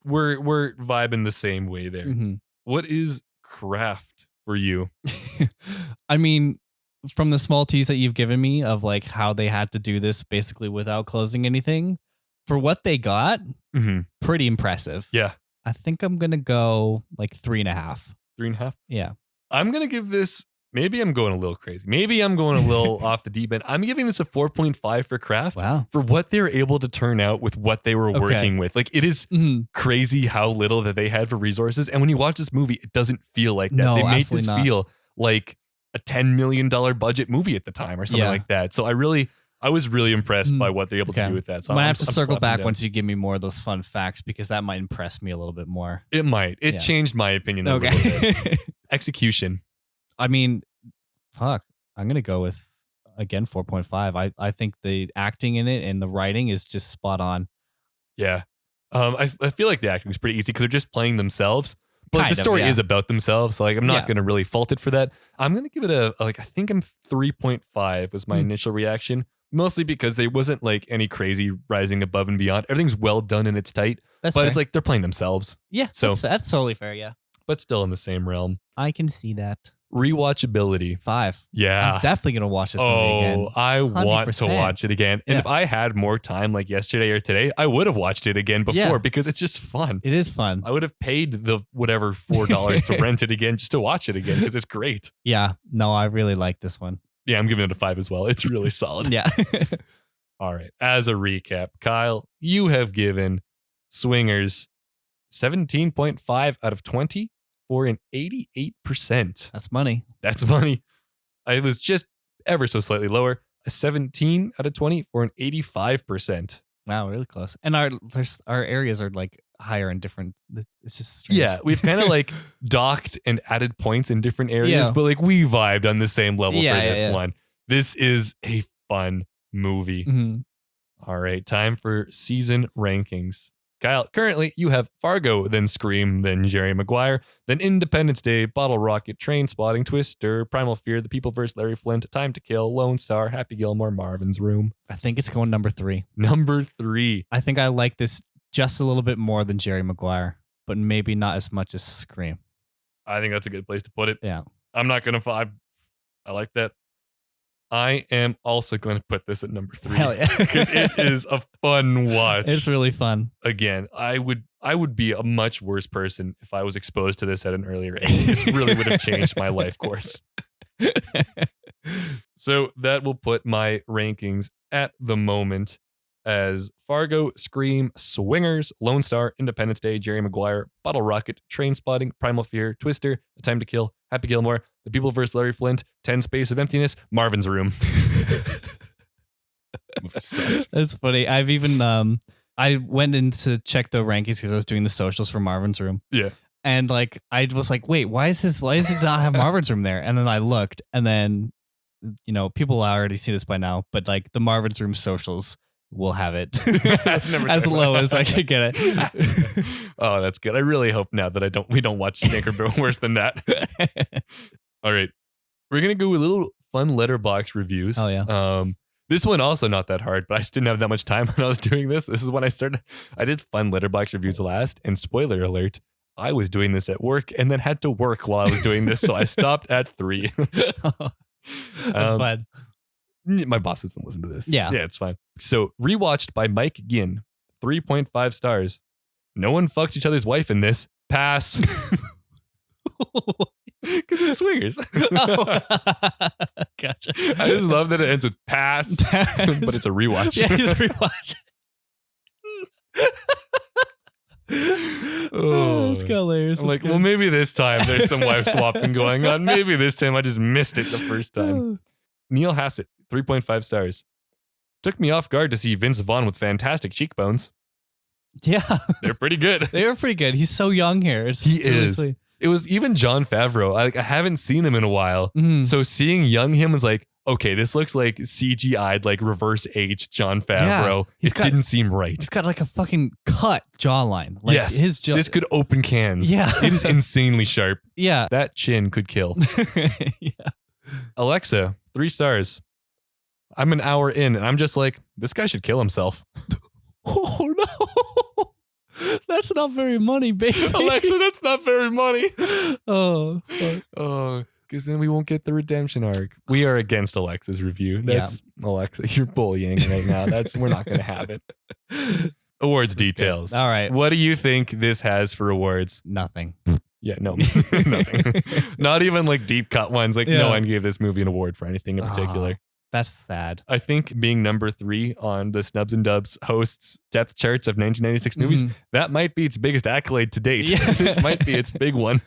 we're vibing the same way there. What is craft for you? I mean, from the small tease that you've given me of how they had to do this basically without closing anything, for what they got, pretty impressive. Yeah. I think I'm gonna go 3.5. 3.5? Yeah. I'm gonna give this maybe I'm going a little crazy. Maybe I'm going a little off the deep end. I'm giving this a 4.5 for craft. Wow. For what they were able to turn out with what they were working with. Like, it is crazy how little that they had for resources. And when you watch this movie, it doesn't feel like that. No, they made this not. feel like a $10 million budget movie at the time or something like that. So I was really impressed by what they're able to do with that. So I have to circle back once you give me more of those fun facts, because that might impress me a little bit more. It might. It changed my opinion a little bit. Execution. I mean, fuck. I'm going to go with, again, 4.5. I think the acting in it and the writing is just spot on. Yeah. I feel like the acting is pretty easy because they're just playing themselves. But the story is about themselves. So like, I'm not going to really fault it for that. I'm going to give it I think I'm 3.5 was my initial reaction. Mostly because there wasn't like any crazy rising above and beyond. Everything's well done and it's tight. But fair. It's like they're playing themselves. Yeah. So that's totally fair. Yeah. But still in the same realm. I can see that. Rewatchability. 5. Yeah. I'm definitely going to watch this movie again. I 100%. Want to watch it again. And if I had more time like yesterday or today, I would have watched it again before because it's just fun. It is fun. I would have paid the whatever $4 to rent it again just to watch it again because it's great. Yeah. No, I really like this one. Yeah, I'm giving it a 5 as well. It's really solid. Yeah. All right. As a recap, Kyle, you have given Swingers 17.5 out of 20 for an 88%. That's money. That's money. I was just ever so slightly lower. A 17 out of 20 for an 85%. Wow, really close. And our areas are like higher in different. It's just strange. Yeah, we've kind of like docked and added points in different areas, but like we vibed on the same level for this one. This is a fun movie. Mm-hmm. All right, time for season rankings. Kyle, currently you have Fargo, then Scream, then Jerry Maguire, then Independence Day, Bottle Rocket, Train Spotting, Twister, Primal Fear, The People vs. Larry Flint, Time to Kill, Lone Star, Happy Gilmore, Marvin's Room. I think it's going number 3. Number 3. I think I like this just a little bit more than Jerry Maguire, but maybe not as much as Scream. I think that's a good place to put it. Yeah. I'm not going to I like that. I am also going to put this at number 3. Hell yeah. Because it is a fun watch. It's really fun. Again, I would be a much worse person if I was exposed to this at an earlier age. This really would have changed my life course. So that will put my rankings at the moment as Fargo, Scream, Swingers, Lone Star, Independence Day, Jerry Maguire, Bottle Rocket, Train Spotting, Primal Fear, Twister, A Time to Kill, Happy Gilmore, The People vs. Larry Flint, 10 Space of Emptiness, Marvin's Room. That's funny. I've even I went in to check the rankings because I was doing the socials for Marvin's Room. Yeah. And like I was like, wait, why does it not have Marvin's Room there? And then I looked, and then people already see this by now, but like the Marvin's Room socials will have it as low as I could get it. Oh, that's good. I really hope now that we don't watch Stinker, but worse than that. All right. We're going to go with a little fun letterbox reviews. Oh yeah. This one also not that hard, but I just didn't have that much time when I was doing this. This is when I did fun letterbox reviews last, and spoiler alert, I was doing this at work and then had to work while I was doing this. So I stopped at 3. That's fine. My boss doesn't listen to this. Yeah, it's fine. So rewatched by Mike Ginn, 3.5 stars. No one fucks each other's wife in this. Pass. Because it's Swingers. Gotcha. I just love that it ends with pass. But it's a rewatch. Yeah, it's a rewatch. Oh, it's hilarious. I'm like, well, maybe this time there's some wife swapping going on. Maybe this time I just missed it the first time. Neil Hassett, 3.5 stars. Took me off guard to see Vince Vaughn with fantastic cheekbones. Yeah. They're pretty good. They were pretty good. He's so young here. He is. Sweet. It was even Jon Favreau. I haven't seen him in a while. Mm-hmm. So seeing young him was like, okay, this looks like CGI'd, like reverse aged Jon Favreau. Yeah, it didn't seem right. He's got like a fucking cut jawline. Like yes. This could open cans. Yeah. It is insanely sharp. Yeah. That chin could kill. Yeah. Alexa, 3 stars. I'm an hour in and I'm just like, this guy should kill himself. Oh no. That's not very money, baby. Alexa, that's not very money. Oh, fuck. Oh, because then we won't get the redemption arc. We are against Alexa's review. That's Alexa, you're bullying right now. We're not going to have it. Awards details. Good. All right. What do you think this has for awards? Nothing. Yeah, no, nothing. Not even like deep cut ones. Like no one gave this movie an award for anything in particular. That's sad. I think being number 3 on the Snubs and Dubs hosts depth charts of 1996 movies, that might be its biggest accolade to date. Yeah. This might be its big one.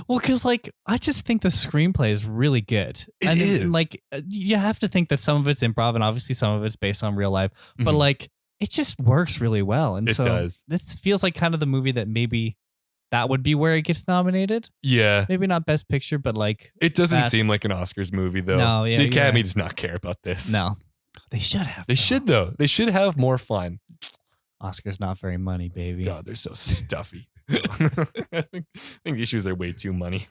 Well, because like I just think the screenplay is really good. It is. Like you have to think that some of it's improv and obviously some of it's based on real life, but like it just works really well. And it does. This feels like kind of the movie that maybe that would be where it gets nominated. Yeah. Maybe not Best Picture, but like... It doesn't seem like an Oscars movie, though. No, yeah. The Academy does not care about this. No. They should have. They should, though. They should have more fun. Oscars not very money, baby. God, they're so stuffy. I think the issue is they're way too money.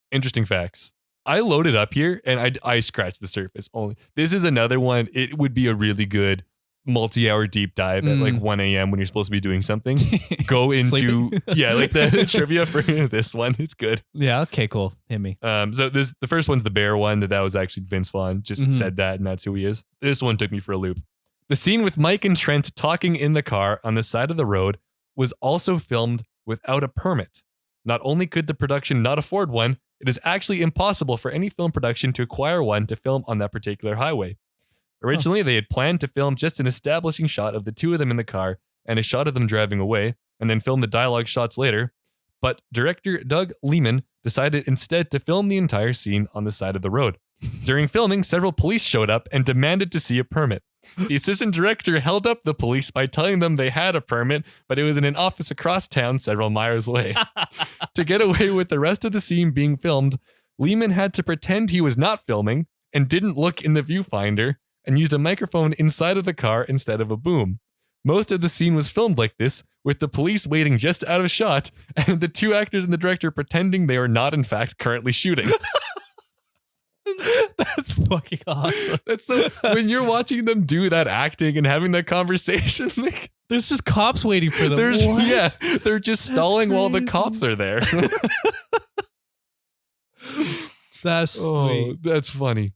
Interesting facts. I loaded up here, and I scratched the surface only. This is another one. It would be a really good multi-hour deep dive at like 1 a.m. when you're supposed to be doing something. Go into like the trivia for this one. It's good. Yeah. Okay. Cool. Hit me. So the first one's the bear one. That was actually Vince Vaughn just said that, and that's who he is. This one took me for a loop. The scene with Mike and Trent talking in the car on the side of the road was also filmed without a permit. Not only could the production not afford one, it is actually impossible for any film production to acquire one to film on that particular highway. Originally, they had planned to film just an establishing shot of the two of them in the car and a shot of them driving away, and then film the dialogue shots later. But director Doug Liman decided instead to film the entire scene on the side of the road. During filming, several police showed up and demanded to see a permit. The assistant director held up the police by telling them they had a permit, but it was in an office across town several miles away. To get away with the rest of the scene being filmed, Liman had to pretend he was not filming and didn't look in the viewfinder, and used a microphone inside of the car instead of a boom. Most of the scene was filmed like this, with the police waiting just out of shot, and the two actors and the director pretending they are not in fact currently shooting. That's fucking awesome. That's so when you're watching them do that acting and having that conversation, like, there's just cops waiting for them. They're just stalling while the cops are there. That's sweet. That's funny.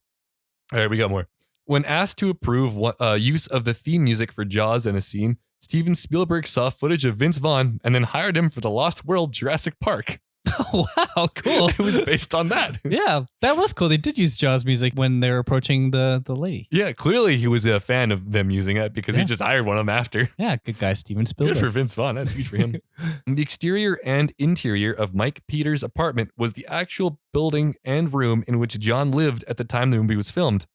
All right, we got more. When asked to approve use of the theme music for Jaws in a scene, Steven Spielberg saw footage of Vince Vaughn and then hired him for the Lost World Jurassic Park. Oh, wow, cool. It was based on that. Yeah, that was cool. They did use Jaws music when they were approaching the lady. Yeah, clearly he was a fan of them using it because he just hired one of them after. Yeah, good guy, Steven Spielberg. Good for Vince Vaughn. That's huge for him. The exterior and interior of Mike Peters' apartment was the actual building and room in which John lived at the time the movie was filmed.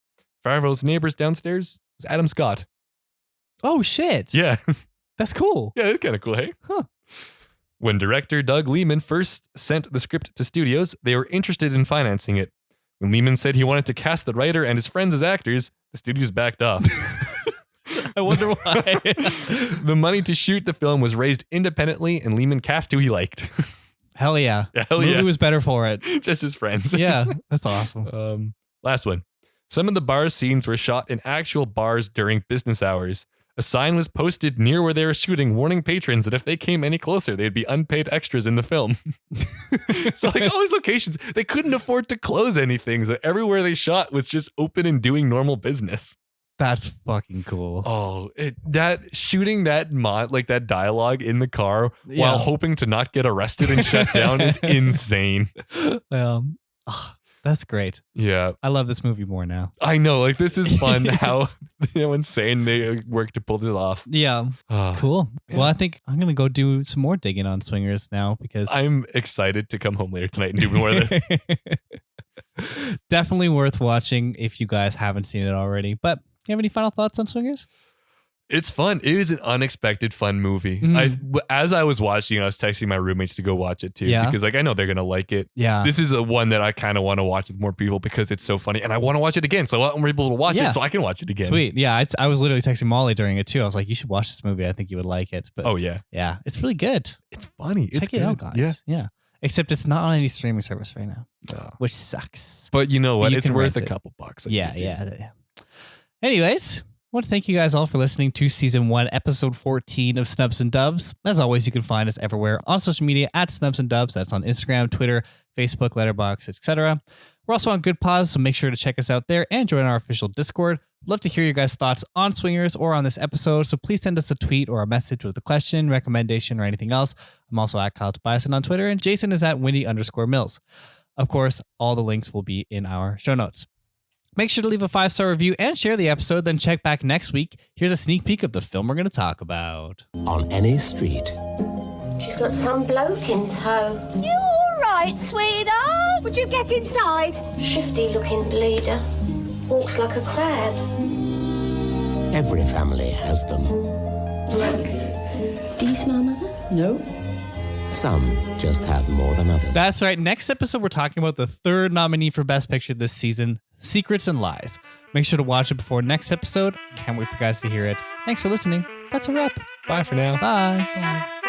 Favreau's neighbors downstairs was Adam Scott. Oh, shit. Yeah. That's cool. Yeah, it's kind of cool, hey? Huh. When director Doug Liman first sent the script to studios, they were interested in financing it. When Liman said he wanted to cast the writer and his friends as actors, the studios backed off. I wonder why. The money to shoot the film was raised independently, and Liman cast who he liked. Hell yeah. Hell yeah. The movie was better for it. Just his friends. Yeah, that's awesome. Last one. Some of the bar scenes were shot in actual bars during business hours. A sign was posted near where they were shooting, warning patrons that if they came any closer, they'd be unpaid extras in the film. So like all these locations, they couldn't afford to close anything. So everywhere they shot was just open and doing normal business. That's fucking cool. Oh, that shooting that that dialogue in the car while hoping to not get arrested and shut down is insane. That's great. Yeah. I love this movie more now. I know. Like, this is fun how insane they work to pull this off. Yeah. Cool. Yeah. Well, I think I'm going to go do some more digging on Swingers now because I'm excited to come home later tonight and do more of this. Definitely worth watching if you guys haven't seen it already. But you have any final thoughts on Swingers? It's fun. It is an unexpected fun movie. As I was watching, I was texting my roommates to go watch it too. Yeah. Because I know they're going to like it. Yeah. This is a one that I kind of want to watch with more people because it's so funny. And I want to watch it again. So I want more people to watch it so I can watch it again. Sweet. Yeah. I was literally texting Molly during it too. I was like, you should watch this movie. I think you would like it. But yeah. It's really good. It's funny. Check it out, guys. Yeah. Except it's not on any streaming service right now, which sucks. But you know what? It's worth a couple bucks. Yeah. Anyways, I want to thank you guys all for listening to Season 1, Episode 14 of Snubs and Dubs. As always, you can find us everywhere on social media at Snubs and Dubs. That's on Instagram, Twitter, Facebook, Letterboxd, etc. We're also on Good Pause, so make sure to check us out there and join our official Discord. Love to hear your guys' thoughts on Swingers or on this episode, so please send us a tweet or a message with a question, recommendation, or anything else. I'm also at Kyle Tobiasson on Twitter, and Jason is at Windy_Mills. Of course, all the links will be in our show notes. Make sure to leave a 5-star review and share the episode, then check back next week. Here's a sneak peek of the film we're going to talk about. On any street. She's got some bloke in tow. You all right, sweetheart? Would you get inside? Shifty-looking bleeder. Walks like a crab. Every family has them. Do you smell Mother? No. Some just have more than others. That's right. Next episode, we're talking about the third nominee for Best Picture this season, Secrets and Lies. Make sure to watch it before next episode. Can't wait for you guys to hear it. Thanks for listening. That's a wrap. Bye for now. Bye. Bye.